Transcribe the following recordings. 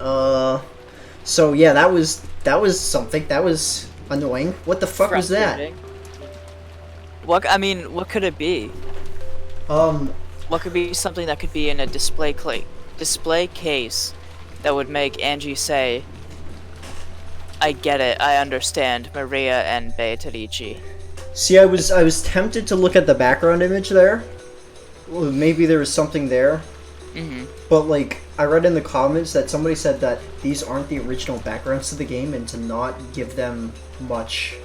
So yeah, that was something. That was annoying. What the fuck was that? What could it be? What could be something that could be in a display case that would make Angie say, "I get it. I understand." Maria and Beatrice. See, I was tempted to look at the background image there. Well, maybe there was something there. But like, I read in the comments that somebody said that these aren't the original backgrounds to the game, and to not give them much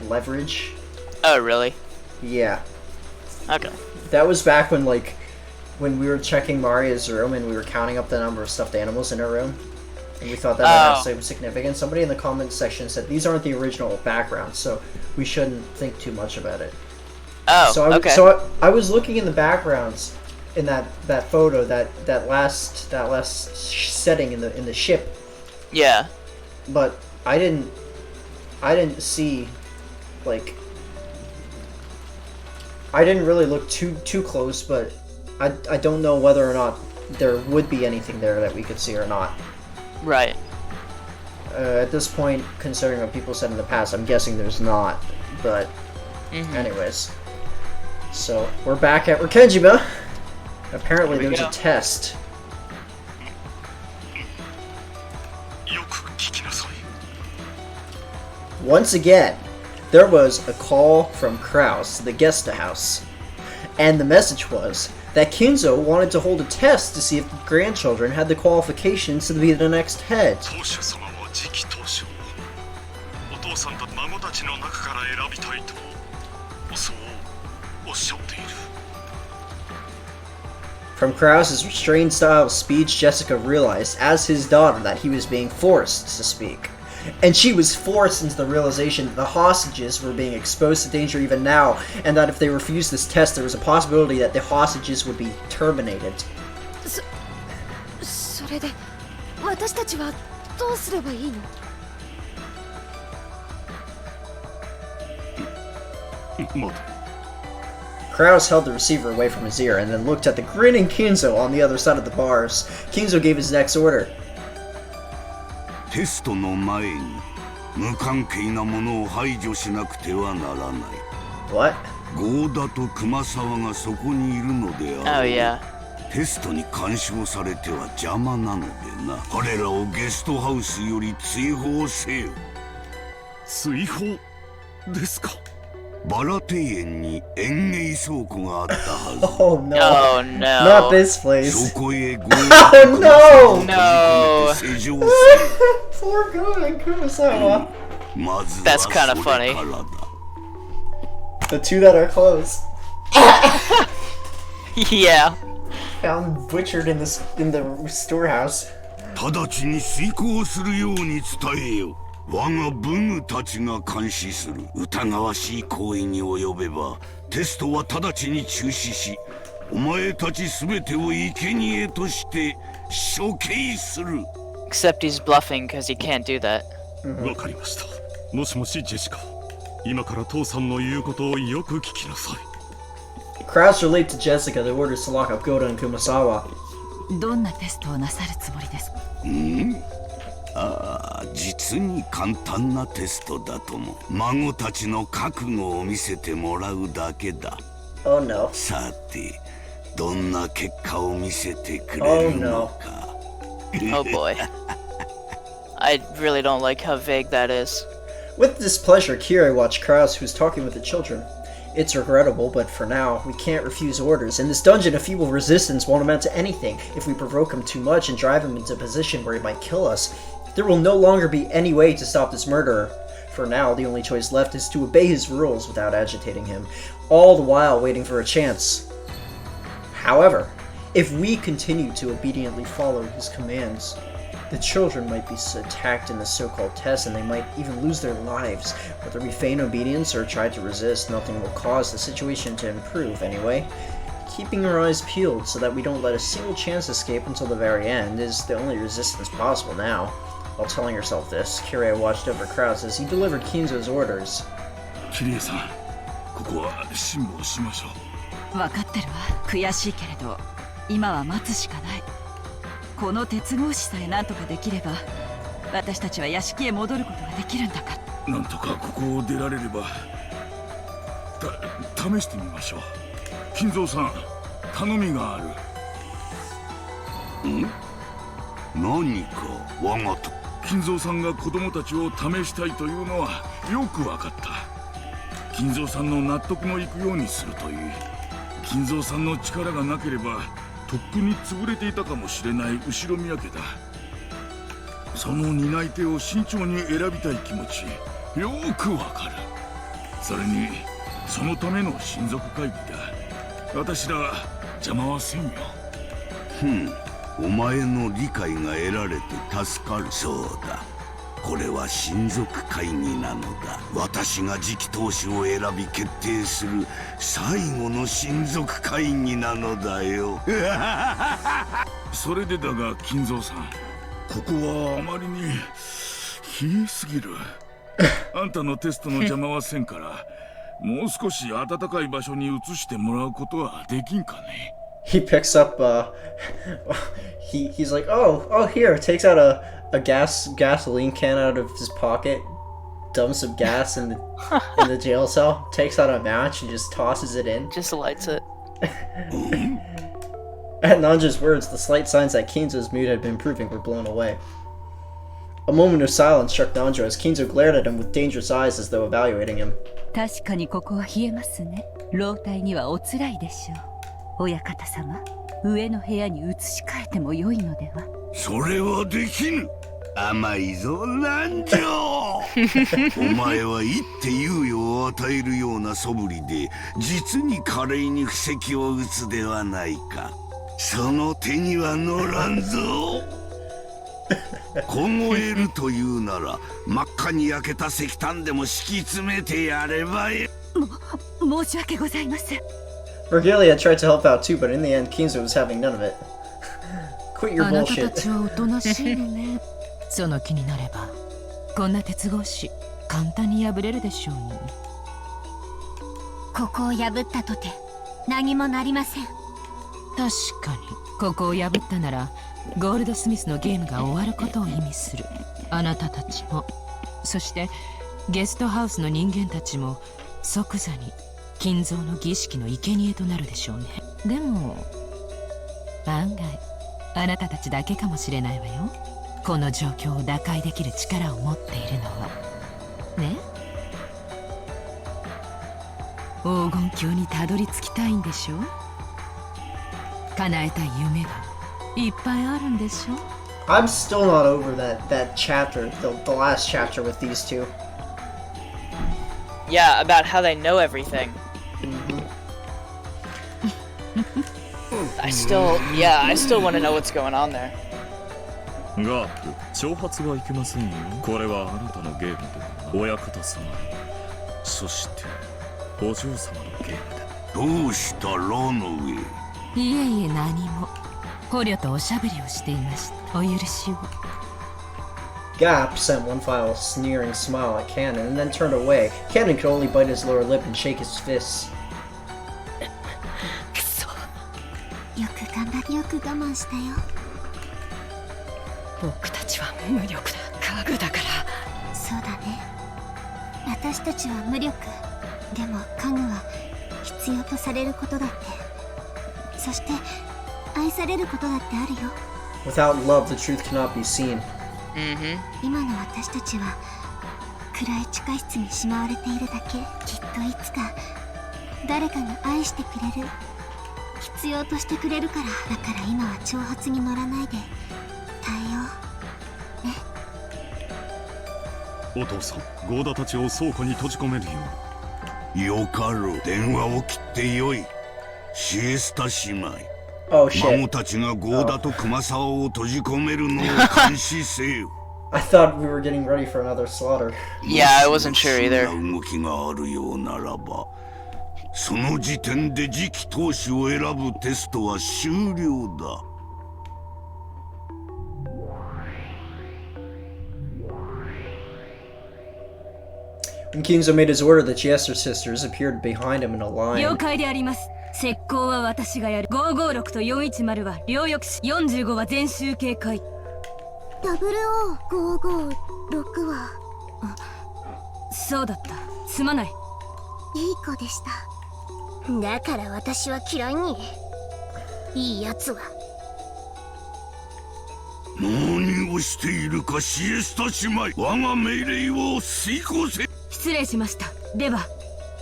leverage. Oh, really? Yeah. Okay. That was back when when we were checking Maria's room and we were counting up the number of stuffed animals in her room, and we thought that might have some significance. Somebody in the comments section said these aren't the original backgrounds, so we shouldn't think too much about it. Oh, okay. So I was looking in the backgrounds in that photo, that last setting in the ship. Yeah. But I didn't see, like, I didn't really look too close, but I don't know whether or not there would be anything there that we could see or not. Right. At this point, considering what people said in the past, I'm guessing there's not. But anyways, so we're back at Rikenjiba. Apparently there's a test. Once again, there was a call from Kraus to the guest house, and the message was that Kinzo wanted to hold a test to see if the grandchildren had the qualifications to be the next head. From Kraus's restrained style of speech, Jessica realized, as his daughter, that he was being forced to speak. And she was forced into the realization that the hostages were being exposed to danger even now, and that if they refused this test, there was a possibility that the hostages would be terminated. Kraus held the receiver away from his ear and then looked at the grinning Kinzo on the other side of the bars. Kinzo gave his next order. What? Oh, yeah. テストに干渉されては邪魔なのでな。彼らをゲストハウスより追放せよ。追放ですか？バラ庭園に園芸倉庫があったはず。Oh no. Oh no. Not this place. そこへご Oh no. No. Poor guy, Kurosawa. That's kind of funny. The two that are close. Yeah. Found butchered in the storehouse. 直ちに遂行するように伝えよ。我が武具たちが監視する。疑わしい行為に及べば、テストは直ちに中止し、お前たちすべてを生贄として処刑する。Except he's bluffing because he can't do that. わかりました。もしもしジェシカ。今から父さんの言うことをよく聞きなさい。Kraus relayed to Jessica the orders to lock up Goda and Kumasawa. どんなテストをなさるつもりですか？実に簡単なテストだとも。孫たちの覚悟を見せてもらうだけだ。Oh no. さて、どんな結果を見せてくれるのか。Oh boy. I really don't like how vague that is. With displeasure, Kira watched Kraus, who was talking with the children. It's regrettable, but for now, we can't refuse orders. In this dungeon, a feeble resistance won't amount to anything. If we provoke him too much and drive him into a position where he might kill us, there will no longer be any way to stop this murderer. For now, the only choice left is to obey his rules without agitating him, all the while waiting for a chance. However, if we continue to obediently follow his commands, the children might be attacked in the so-called test, and they might even lose their lives. Whether we feign obedience or try to resist, nothing will cause the situation to improve anyway. Keeping our eyes peeled so that we don't let a single chance escape until the very end is the only resistance possible now. While telling herself this, Kiria watched over Kraus as he delivered Kinzo's orders. Kiria-san, ここは辛抱しましょう。分かってるわ。悔しいけれど、今は待つしかない。この鉄格子さえ何とかできれば私たちは屋敷へ戻ることができるんだから。なんとかここを出られれば試してみましょう。金蔵さん、頼みがある。何か我がと。金蔵さんが子供たちを試したいというのはよく分かった。金蔵さんの納得のいくようにするといい。金蔵さんの力がなければとっくに潰れていたかもしれない後ろ宮家だ。その担い手を慎重に選びたい気持ちよくわかる。それにそのための親族会議だ。私ら邪魔はせんよ。お前の理解が得られて助かる。そうだ、これは親族会議なのだ。私が次期当主を選び決定する最後の親族会議なのだよ。それでだが金蔵さん、ここはあまりに冷えすぎる。あんたのテストの邪魔はせんからもう少し暖かい場所に移してもらうことはできんかね。He picks up, he's like, oh, here, takes out a gasoline can out of his pocket, dumps some gas in the jail cell, takes out a match and just tosses it in. Just lights it. At Nanja's words, the slight signs that Kinzo's mood had been improving were blown away. A moment of silence struck Nanjo as Kinzo glared at him with dangerous eyes as though evaluating him. 確かにここは冷えますね。老体にはおつらいでしょう。親方様、上の部屋に移し替えても良いのでは。それはできぬ。甘いぞ南條。お前は一手猶予を与えるような素振りで実に華麗に布石を打つではないか。その手には乗らんぞ。凍えるというなら真っ赤に焼けた石炭でも敷き詰めてやればよ。申し訳ございません。Regalia tried to help out too, but in the end, Kinzo was having none of it. Quit your あなたた bullshit. ちはおとなしいのね。その気になればこんな鉄格子簡単に破れるでしょうに。ここを破ったとて何もなりません。確かにここを破ったならゴールドスミスのゲームが終わることを意味する。あなたたちも、そしてゲストハウスの人間たちも即座に金蔵の儀式の生贄となるでしょうね。でも案外あなたたちだけかもしれないわよ。この状況を打開できる力を持っているのはね。黄金鏡にたどり着きたいんでしょ。叶えたい夢がいっぱいあるんでしょ。 I'm still not over that chapter, the last chapter with these two. Yeah, about how they know everything. I still want to know what's going on there. ガープ、挑発はいけませんよ。これはあなたのゲームで、親方様、そしてお嬢様のゲームだ。どうしたロノウェイ。いえいえ何も。捕虜とおしゃべりをしていました。お許しを。 Gap sent one final sneering smile at Cannon and then turned away. Cannon could only bite his lower lip and shake his fists. くそ。よく頑張り、よく我慢したよ。僕たちは無力な家具だから。そうだね。私たちは無力。でも家具は必要とされることだって。そして愛されることだってあるよ。 Without love, the truth cannot be seen. Mm-hmm. 今の私たちは暗い地下室にしまわれているだけ。きっといつか誰かが愛してくれる、必要としてくれるから。だから今は挑発に乗らないで耐えようね。お父さん、ゴーダたちを倉庫に閉じ込めるよう。よかろう。電話を切ってよい。シエスタ姉妹。Oh 孫 shit. たちがゴーダと熊沢を閉じ込めるのを監視せよ。I thought we were getting ready for another slaughter. Yeah, I wasn't sure either. そんな動きがあるようならば、その時点で次期当主を選ぶテストは終了だ。When Kinzo made his order, the Chiesa sisters appeared behind him in a line. 了解であります。石膏は私がやる。556と410は両翼し、45は全周警戒。00556はそうだった。すまない。いい子でした。だから私は嫌いに。いいやつは。何をしているかシエスタ姉妹、我が命令を遂行せ。失礼しました。では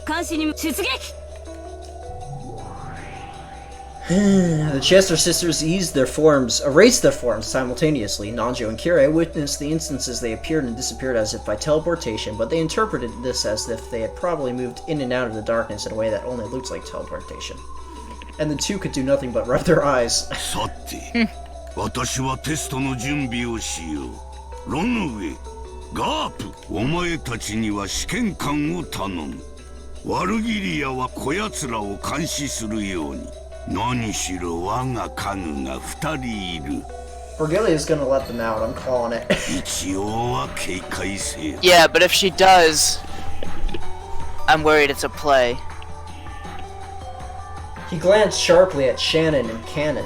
監視に出撃。The Chester sisters erased their forms simultaneously. Nanjo and Kirei witnessed the instances they appeared and disappeared as if by teleportation, but they interpreted this as if they had probably moved in and out of the darkness in a way that only looked like teleportation. And the two could do nothing but rub their eyes. さて、私はテストの準備をしよう。ロノウェイ、ガープ、お前たちには試験官を頼む。ワルギリアはこやつらを監視するように。何しろ我が家具が2人いる。Vergilia's gonna let them out, I'm calling it. 一応は警戒せよ。Yeah, but if she does, I'm worried it's a play. He glanced sharply at Shannon and Cannon.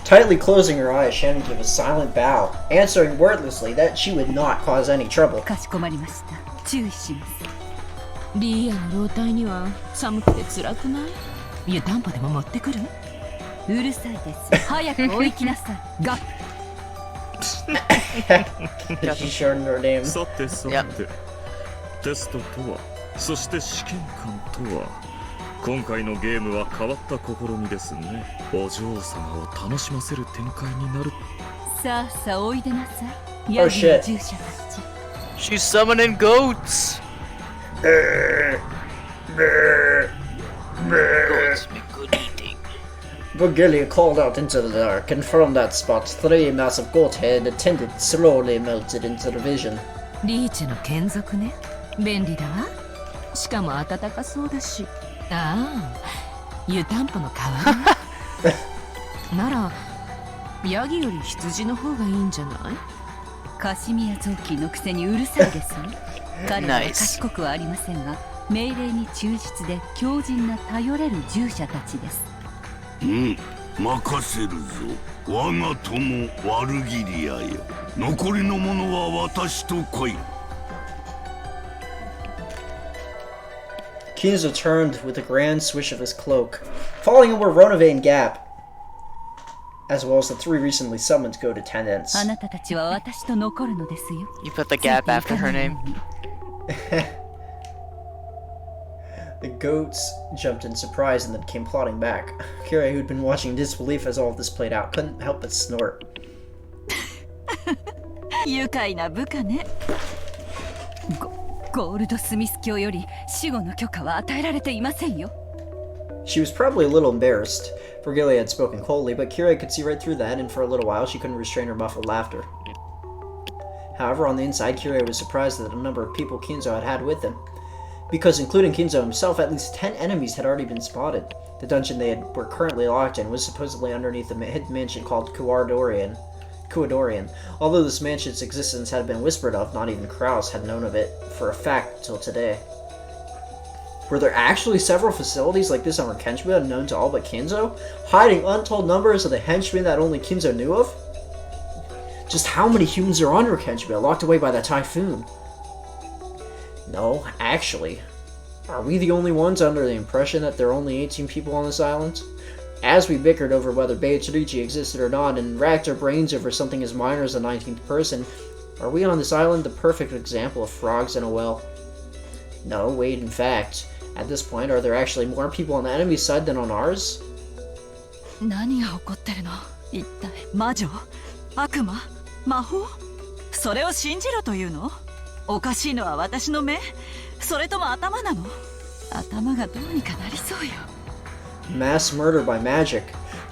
Tightly closing her eyes, Shannon gave a silent bow, answering wordlessly that she would not cause any trouble. かしこまりました。注意します。リーアの老体には寒くて辛くない？湯たんぽでも持ってくる？うるさいです。早く追いきなさい。ガッ。She shortened her name. さてさて、テストとは、そして試験官とは、今回のゲームは変わった試みですね。お嬢様を楽しませる展開になる。さあさあおいでなさい。ヤギの従者たち。She's summoning goats. Goats make good eating. Vergilia called out into the dark, and from that spot, 3 massive goat heads attended slowly melted into the vision. リーチェの眷属ね。便利だわ。しかも暖かそうだし。ああ、湯たんぽの代わりね。なら、ヤギより羊の方がいいんじゃない？カシミヤ臓器のくせにうるさいですね。彼は賢くはありませんが、命令に忠実で強靭な頼れる従者たちです。うん、任せるぞ。我が友ワルギリアよ。残りのものは私と来い。Kinzo turned with a grand swish of his cloak, falling over Ronavane Gap, as well as the 3 recently summoned goat attendants. あなたたちは私と残るのですよ。 You put the gap after her name. The goats jumped in surprise and then came plodding back. Kirei, who'd been watching in disbelief as all of this played out, couldn't help but snort. 愉快な部下ね。ゴールドスミス卿より死後の許可は与えられていませんよ。She was probably a little embarrassed. Vergiliae had spoken coldly, but Kirei could see right through that, and for a little while she couldn't restrain her muffled laughter. However, on the inside, Kirei was surprised at the number of people Kinzo had with him. Because, including Kinzo himself, at least 10 enemies had already been spotted. The dungeon they were currently locked in was supposedly underneath a hidden mansion called Kuadorian. Although this mansion's existence had been whispered of, not even Kraus had known of it for a fact until today. Were there actually several facilities like this on Rakenshiba unknown to all but Kinzo? Hiding untold numbers of the henchmen that only Kinzo knew of? Just how many humans are on Rakenshiba, locked away by that typhoon? No, actually. Are we the only ones under the impression that there are only 18 people on this island? As we bickered over whether Beatrice existed or not and racked our brains over something as minor as the 19th person, are we on this island the perfect example of frogs in a well? No, wait, in fact, at this point, are there actually more people on the enemy's side than on ours? 何が起こってるの？一体魔女？悪魔？魔法？それを信じろというの？おかしいのは私の目？それとも頭なの？頭がどうにかなりそうよ。Mass murder by magic.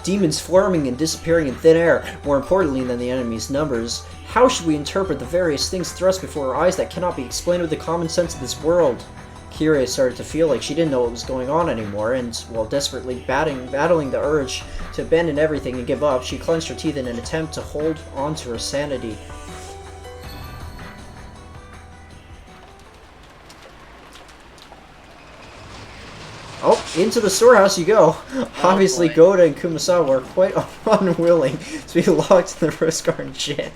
Demons forming and disappearing in thin air. More importantly than the enemy's numbers, how should we interpret the various things thrust before our eyes that cannot be explained with the common sense of this world? Kirei started to feel like she didn't know what was going on anymore, and while desperately battling the urge to abandon everything and give up, she clenched her teeth in an attempt to hold on to her sanity. Oh, Into the storehouse you go. Obviously, boy. Goda and Kumasawa are quite unwilling to be locked in the Rose Garden shed.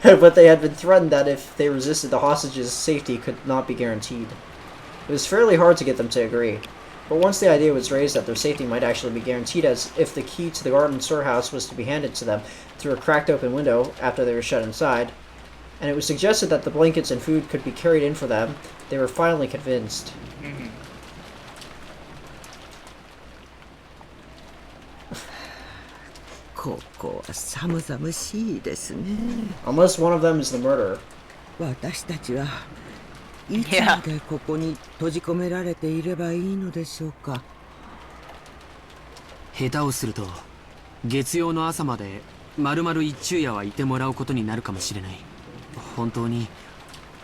But they had been threatened that if they resisted, the hostages' safety could not be guaranteed. It was fairly hard to get them to agree. But once the idea was raised that their safety might actually be guaranteed, as if the key to the garden storehouse was to be handed to them through a cracked open window after they were shut inside, and it was suggested that the blankets and food could be carried in for them, they were finally convinced. Unless one of them is the murderer. 私たちはいつまでここに閉じ込められていればいいのでしょうか。下手をすると月曜の朝まで丸々一昼夜はいてもらうことになるかもしれない。本当に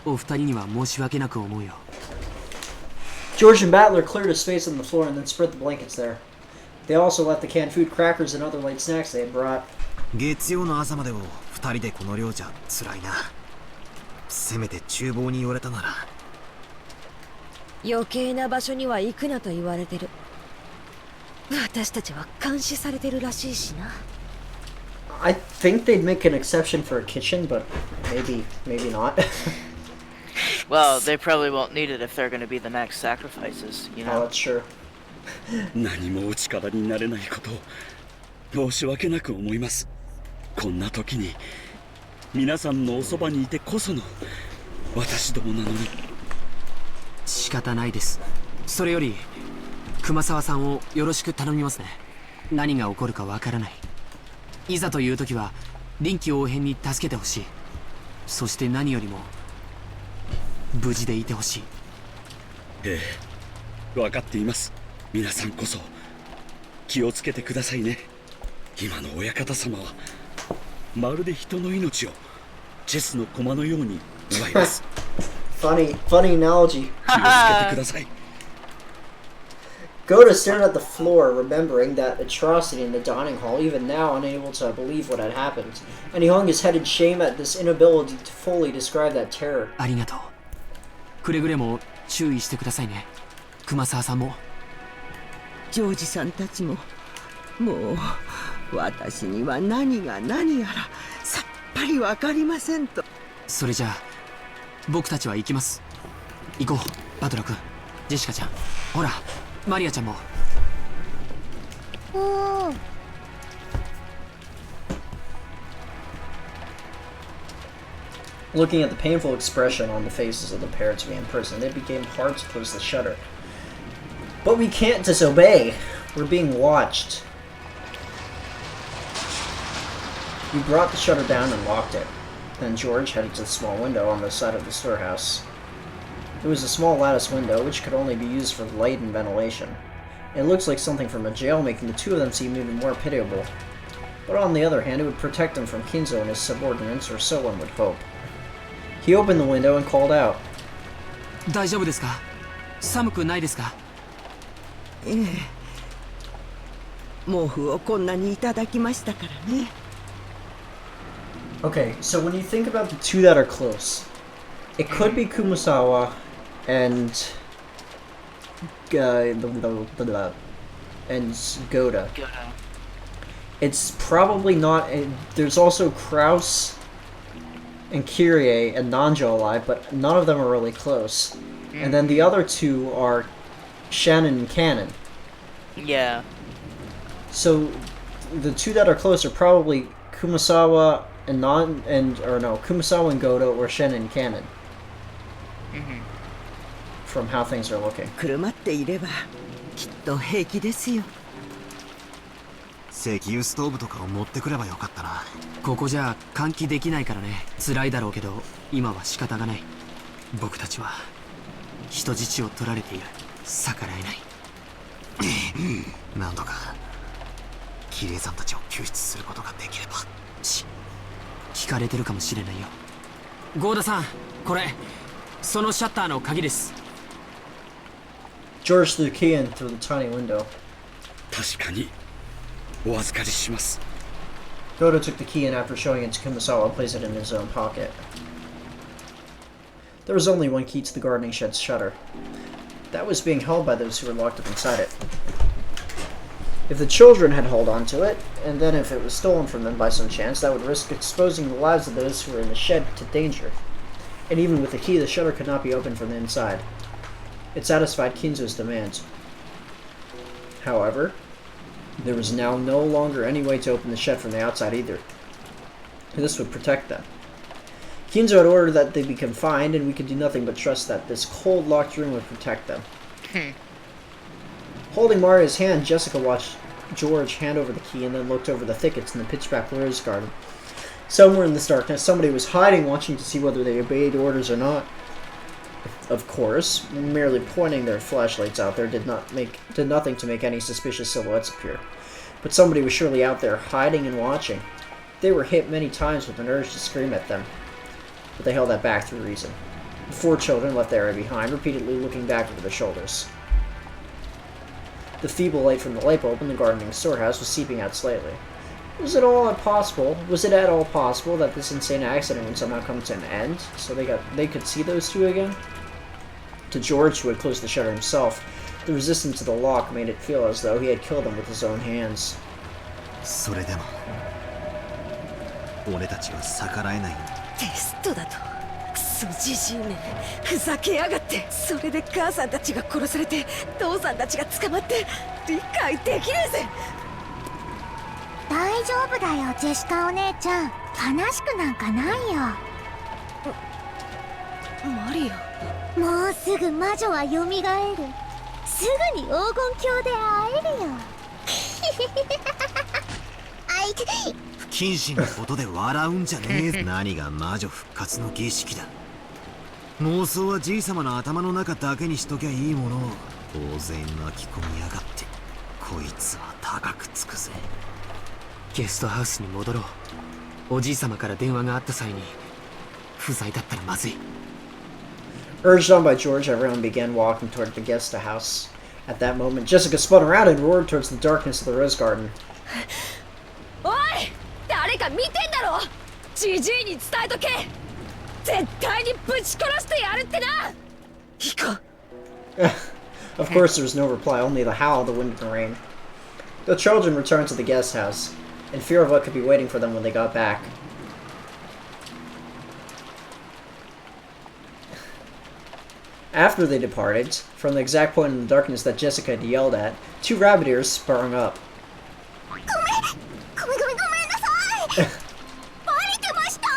お二人には申し訳なく思うよ。 George and Battler cleared a space on the floor and then spread the blankets there. They also left the canned food, crackers, and other light snacks they had brought. 月曜の朝までを二人でこの量じゃ辛いな。せめて厨房に言われたなら。余計な場所には行くなと言われてる。私たちは監視されてるらしいしな。I think they'd make an exception for a kitchen, but maybe not. Well, they probably won't need it if they're going to be the next sacrifices, you know? Oh, that's true. 何もお力になれないことを申し訳なく思います。こんな時に皆さんのおそばにいてこその私どもなのに。仕方ないです。それより熊沢さんをよろしく頼みますね。何が起こるかわからない。いざという時は臨機応変に助けてほしい。そして何よりも無事でいてほしい。ええ、分かっています。皆さんこそ気をつけてくださいね。今の親方様はまるで人の命をチェスの駒のように奪います。funny analogy. 気をつけてください。Goda stared at the floor, remembering that atrocity in the dining hall, even now unable to believe what had happened, and he hung his head in shame at this inability to fully describe that terror. ありがとう。くれぐれも注意してくださいね。熊沢さんも。ジョージさんたちももう私には何が何やらさっぱりわかりませんと。それじゃあ僕たちは行きます。行こう、バトラ君、ジェシカちゃん、ほらマリアちゃんも。Looking at the painful expression on the faces of the pair to be in prison, it became hard to close the shutter. But we can't disobey. We're being watched. We brought the shutter down and locked it. Then George headed to the small window on the side of the storehouse. It was a small lattice window, which could only be used for light and ventilation. It looks like something from a jail, making the two of them seem even more pitiable. But on the other hand, it would protect them from Kinzo and his subordinates, or so one would hope. He opened the window and called out. 大丈夫ですか？寒くないですか？ええ、毛布をこんなにいただきましたからね。Okay, so when you think about the two that are close, it could be Kumasawa and and Goda. It's probably not. There's also Kraus and Kyrie and Nanjo alive, but none of them are really close. And then the other two are Shannon and Cannon. Yeah. So the two that are close are probably Kumasawa and Kumasawa and Goda, or Shannon and Cannon. From how things are looking. 車っていればきっと平気ですよ。石油ストーブとかを持ってくればよかったな。ここじゃ換気できないからね。辛いだろうけど今は仕方がない。僕たちは人質を取られている。逆らえない。なんとかキリエさんたちを救出することができれば。聞かれてるかもしれないよ。ゴーダさん、これそのシャッターの鍵です。George threw the key in through the tiny window. 確かにお預かりします。 Goda took the key in after showing it to Kumasawa and placed it in his own pocket. There was only one key to the gardening shed's shutter. that was being held by those who were locked up inside it. If the children had held on to it, and then if it was stolen from them by some chance, that would risk exposing the lives of those who were in the shed to danger. And even with the key, the shutter could not be opened from the inside. It satisfied Kinzo's demands. However, there was now no longer any way to open the shed from the outside either. This would protect them. Kinzo had ordered that they be confined, and we could do nothing but trust that this cold, locked room would protect them. Holding Maria's hand, Jessica watched George hand over the key and then looked over the thickets in the pitch-black rose garden. Somewhere in this darkness, somebody was hiding, watching to see whether they obeyed orders or not. Of course, merely pointing their flashlights out there did nothing to make any suspicious silhouettes appear. But somebody was surely out there, hiding and watching. They were hit many times with an urge to scream at them, but they held that back through reason. The 4 children left the area behind, repeatedly looking back over their shoulders. The feeble light from the light bulb in the gardening storehouse was seeping out slightly. Was it at all possible that this insane accident would somehow come to an end, so they could see those 2 again? To George, who had closed the shutter himself, the resistance to the lock made it feel as though he had killed them with his own hands. それでも俺たちは逆らえないんだ。テストだとクソじじいめふざけやがって。それで母さんたちが殺されて父さんたちが捕まって理解できねえぜ。大丈夫だよ、ジェシカお姉ちゃん。悲しくなんかないよ。マリア、もうすぐ魔女は蘇る。すぐに黄金鏡で会えるよ。あいて。不謹慎なことで笑うんじゃねえ。何が魔女復活の儀式だ。妄想はじい様の頭の中だけにしときゃいいものを大勢巻き込みやがって。こいつは高くつくぜ。ゲストハウスに戻ろう。おじい様から電話があった際に不在だったらまずい。Urged on by George, everyone began walking toward the guest house. At that moment, Jessica spun around and roared towards the darkness of the rose garden. おい、誰か見てんだろ。ジジイに伝えとけ。絶対にぶち殺してやるってな。行こう。Of course, there was no reply, only the howl of the wind and the rain. The children returned to the guest house, in fear of what could be waiting for them when they got back. After they departed, from the exact point in the darkness that Jessica had yelled at, 2 rabbit ears sprung up. ごめんなさい。バレてました。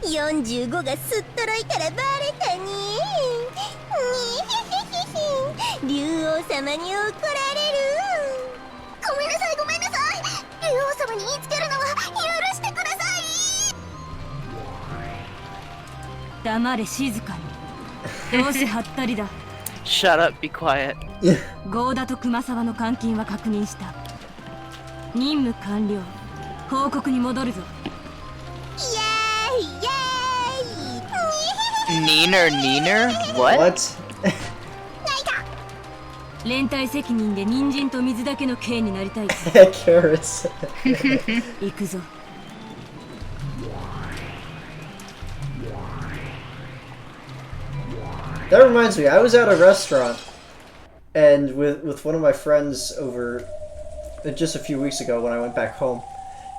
45がすっとろいからバレたね。竜王様に怒られる。ごめんなさい。竜王様に言いつけるのは許してください。黙れ、静かに。どうせハッタリだ。Shut up, be quiet. ゴーダと熊沢の監禁は確認した。任務完了。報告に戻るぞ。イエーイ。 Neener? What? 連帯責任で人参と水だけの刑になりたい。Carrots. 行くぞ。That reminds me, I was at a restaurant, and with one of my friends over just a few weeks ago when I went back home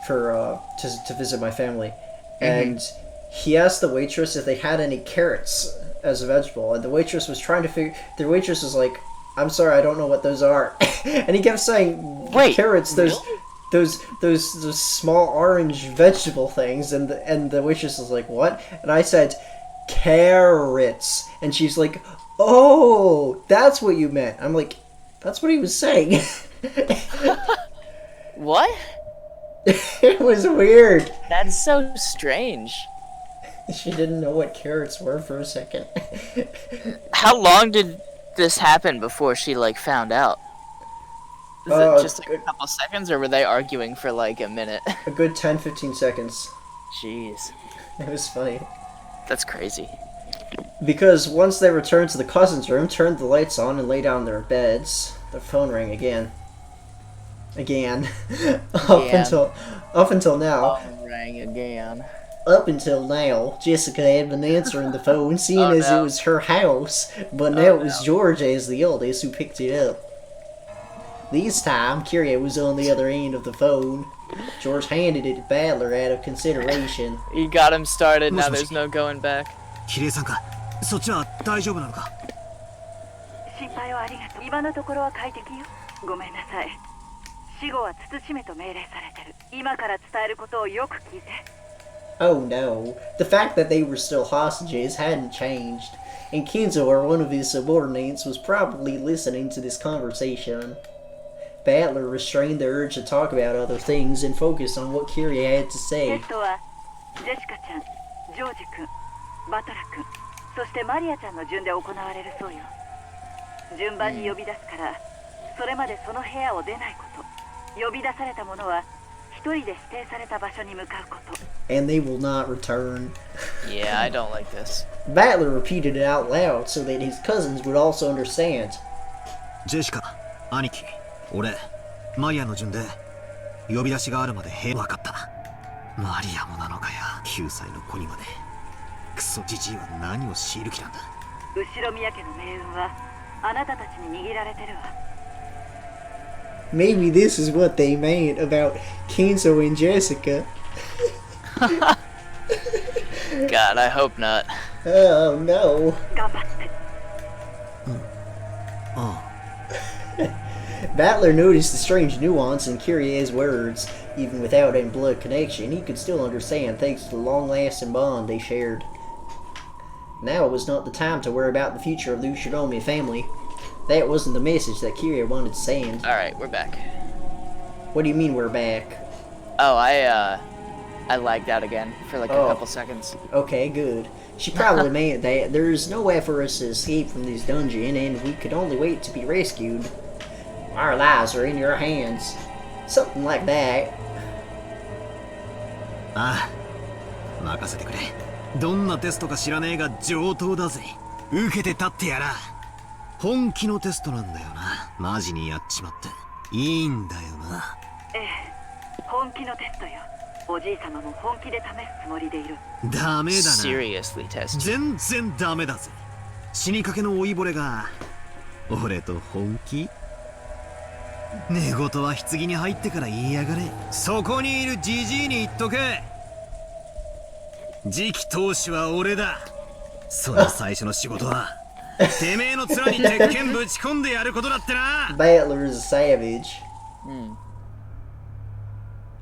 for to visit my family, and he asked the waitress if they had any carrots as a vegetable, and the waitress was trying to figure. The waitress was like, "I'm sorry, I don't know what those are," and he kept saying, "Wait, carrots." Those small orange vegetable things, and the waitress was like, "What?" And I said, "Carrots," and she's like, "Oh, that's what you meant." I'm like, "That's what he was saying." What? It was weird. That's so strange. She didn't know what carrots were for a second. How long did this happen before she found out? Is it just a couple seconds, or were they arguing for a minute? A good 10-15 seconds. Jeez. It was funny. That's crazy. Because once they returned to the cousin's room, turned the lights on, and lay down their beds, the phone rang again. Again. Up until now. Phone rang again. Up until now, Jessica had been answering the phone, seeing as it was her house, but now it was George as the oldest who picked it up. This time, Kyrie was on the other end of the phone. George handed it to Battler out of consideration. He got him started, now there's no going back. キリエさんか、そっちは大丈夫なのか。心配をありがとう。今のところは快適よ。ごめんなさい。死後は慎めと命令されてる。今から伝えることをよく聞いて。Oh no, the fact that they were still hostages hadn't changed, and Kinzo, or one of his subordinates, was probably listening to this conversation. Battler restrained the urge to talk about other things and focused on what Kyrie had to say. テストはジェシカちゃん、ジョージ君、バトラ君、そしてマリアちゃんの順で行われるそうよ。順番に呼び出すから、それまでその部屋を出ないこと。呼び出された者は一人で指定された場所に向かうこと。And they will not return. Yeah, I don't like this. Battler repeated it out loud so that his cousins would also understand. ジェシカ、兄貴、俺、マリアの順で呼び出しがあるまで分かった。マリアもなのかや、9歳の子にまで。クソジジイは何を強いる気なんだ。後ろ宮家の命運はあなたたちに握られてるわ。Maybe this is what they meant about Kinzo and Jessica. God, I hope not. Oh no. 頑張って。Battler noticed the strange nuance in Kyrie's words. Even without any blood connection, he could still understand thanks to the long-lasting bond they shared. Now was not the time to worry about the future of the Ushiromi family. That wasn't the message that Kyrie wanted to send. Alright, we're back. What do you mean we're back? Oh, I lagged out again for like a couple seconds. Okay, good. She probably meant that there's no way for us to escape from this dungeon and we could only wait to be rescued. Our lives are in your hands. Something like that. ああ、任せてくれ。どんなテストか知らねえが上等だぜ。受けて立ってやら。本気のテストなんだよな。マジにやっちまって。いいんだよな。ええ、本気のテストよ。おじい様も本気で試すつもりでいる。ダメだな。Seriously test. 全然ダメだぜ。死にかけの老いぼれが俺と本気？寝言は棺に入ってから言いやがれ。そこにいるジジイに言っとけ。次期当主は俺だ。その最初の仕事はてめえの面に鉄拳ぶち込んでやることだってな。Battler is a savage.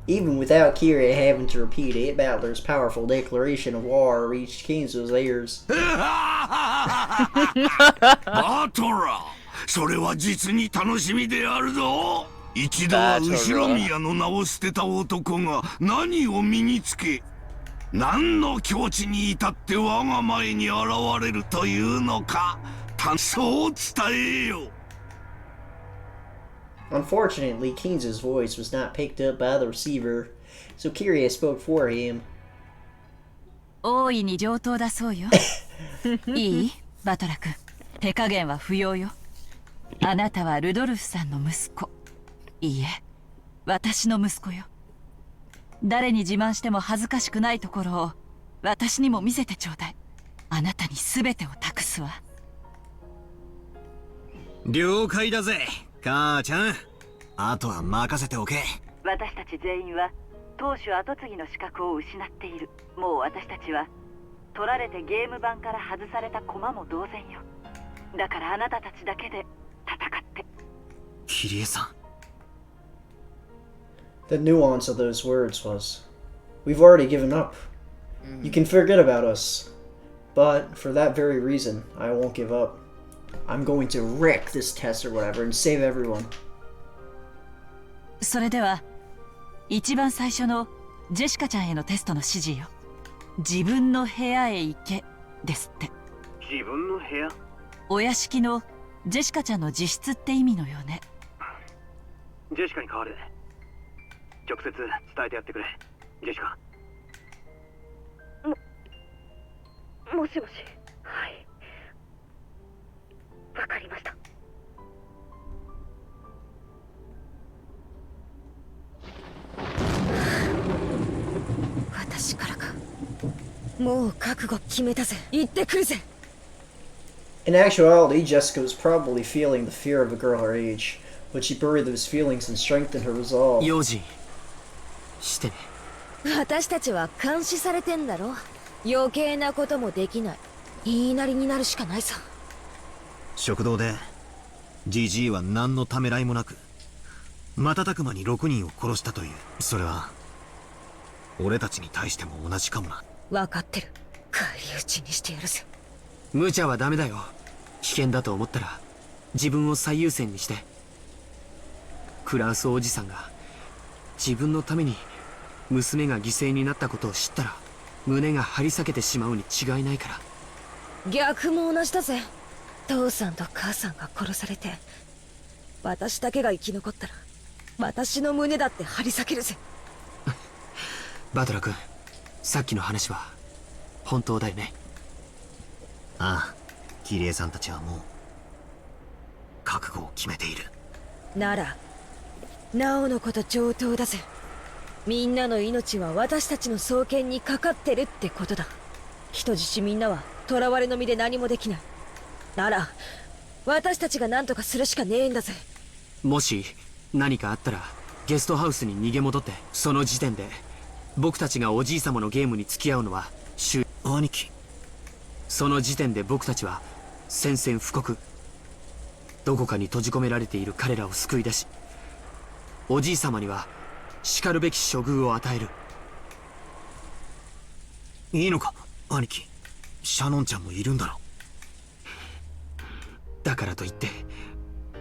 Even without Kyrie having to repeat it, Battler's powerful declaration of war reached Kinzo's ears. バトラ、それは実に楽しみであるぞ。一度は後ろ宮の名を捨てた男が何を身につけ、何の境地に至って我が前に現れるというのか、そう伝えよ。Unfortunately, Kinzo's voice was not picked up by the receiver, so Kyrie spoke for him. 大いに上等だそうよ。いい？バトラ君、手加減は不要よ。あなたはルドルフさんの息子。いいえ、私の息子よ。誰に自慢しても恥ずかしくないところを私にも見せてちょうだい。あなたに全てを託すわ。了解だぜ、母ちゃん。あとは任せておけ。私たち全員は当主跡継ぎの資格を失っている。もう私たちは取られてゲーム版から外された駒も同然よ。だからあなたたちだけで戦って。キリエさん。The nuance of those words was, we've already given up. You can forget about us. But for that very reason, I won't give up. I'm going to wreck this test or whatever and save everyone. それでは一番最初のジェシカちゃんへのテストの指示よ。自分の部屋へ行けですって。自分の部屋？お屋敷のジェシカちゃんの自室って意味のよね。ジェシカに代わる。直接伝えてやってくれ、ジェシカ。もしもし。はい、わかりました。私からか。もう覚悟決めたぜ。行ってくるぜ。 In actuality, Jessica was probably feeling the fear of a girl her age, but she buried those feelings and strengthened her resolve. 用心してね。私たちは監視されてんだろ。余計なこともできない。言いなりになるしかないさ。食堂でジジイは何のためらいもなく瞬く間に6人を殺したという。それは俺たちに対しても同じかもな。分かってる。返り討ちにしてやるぜ。無茶はダメだよ。危険だと思ったら自分を最優先にして。クラウスおじさんが自分のために娘が犠牲になったことを知ったら胸が張り裂けてしまうに違いないから。逆も同じだぜ。父さんと母さんが殺されて私だけが生き残ったら私の胸だって張り裂けるぜ。バトラ君、さっきの話は本当だよね。ああ、キリエさんたちはもう覚悟を決めている。ならなおのこと上等だぜ。みんなの命は私たちの双剣にかかってるってことだ。人質みんなは囚われの身で何もできない。なら私たちが何とかするしかねえんだぜ。もし何かあったらゲストハウスに逃げ戻って、その時点で僕たちがおじい様のゲームに付き合うのは兄貴。その時点で僕たちは宣戦布告。どこかに閉じ込められている彼らを救い出し、おじい様には叱るべき処遇を与える。いいのか兄貴。シャノンちゃんもいるんだろ。だからといって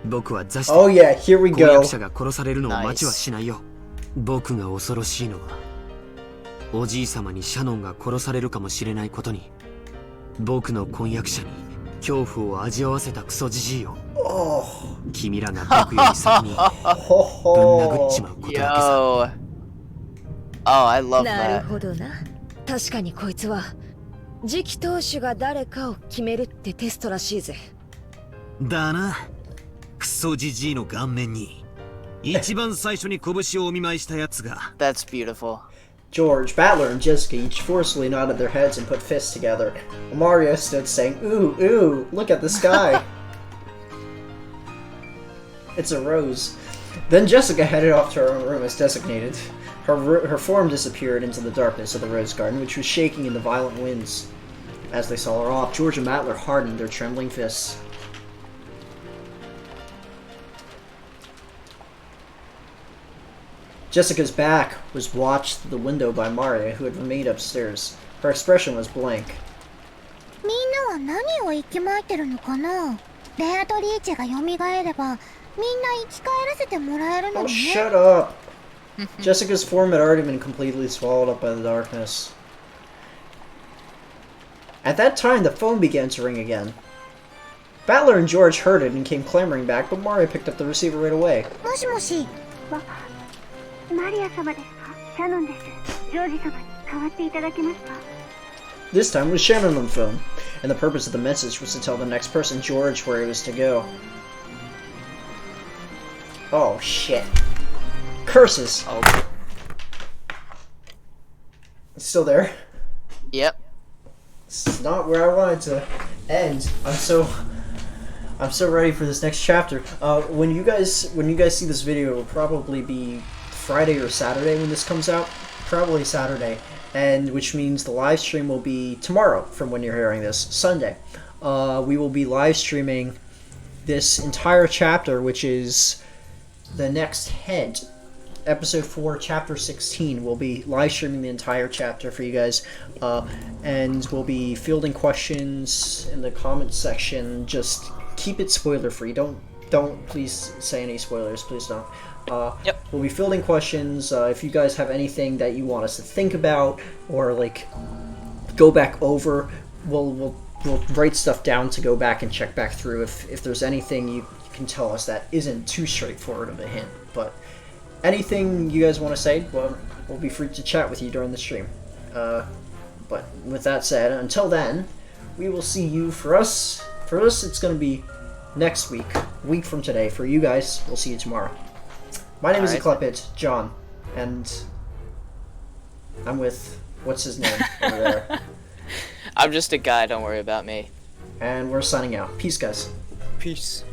僕は雑誌 Oh yeah, here we 婚約 go. 者が殺されるのを待ちはしないよ。僕が恐ろしいのはおじい様にシャノンが殺されるかもしれないことに、僕の婚約者に恐怖を味わわせたクソじじいを君らが僕より先にぶん殴っちまうことだけさ。 Yo. Oh, I love なる that. ほどな。確かにこいつは次期当主が誰かを決めるってテストらしいぜ。だな。クソじじいの顔面に一番最初に拳をお見舞いしたやつが。 That's beautiful. George, Battler, and Jessica each forcefully nodded their heads and put fists together. Mario stood saying, "Ooh, ooh, look at the sky." It's a rose. Then Jessica headed off to her own room as designated. Her form disappeared into the darkness of the rose garden, which was shaking in the violent winds. As they saw her off, George and Battler hardened their trembling fists. Jessica's back was watched through the window by Maria, who had remained upstairs. Her expression was blank. みんなは何を息巻いてるのかな。レアとリーチが蘇ればみんな生き返らせてもらえるの Oh, にね。 shut up! Jessica's form had already been completely swallowed up by the darkness. At that time, the phone began to ring again. Battler and George heard it and came clamoring back, but Mario picked up the receiver right away. もしもし。マリア様ですか。シャノンです。ジョージ様に代わっていただけますか。 This time it was Shannon on the phone, and the purpose of the message was to tell the next person, George, where he was to go. Oh, shit. Curses! Oh. It's still there. Yep. This is not where I wanted to end. I'm so ready for this next chapter. When you guys see this video, it will probably be Friday or Saturday when this comes out. Probably Saturday, and which means the live stream will be tomorrow from when you're hearing this, Sunday. We will be live streaming this entire chapter, which is the next head. Episode 4, Chapter 16. We'll be live streaming the entire chapter for you guys, and we'll be fielding questions in the comments section. Just keep it spoiler free. Don't please say any spoilers. Please don't. We'll be fielding questions. If you guys have anything that you want us to think about or like go back over, we'll write stuff down to go back and check back through. If there's anything you can tell us that isn't too straightforward of a hint, but anything you guys want to say, well, we'll be free to chat with you during the stream. But with that said, until then, we will see you. For us, it's going to be next week, a week from today. For you guys, we'll see you tomorrow. My name is Eclepit, John, and I'm with, what's his name over there? I'm just a guy, don't worry about me. And we're signing out. Peace, guys. Peace.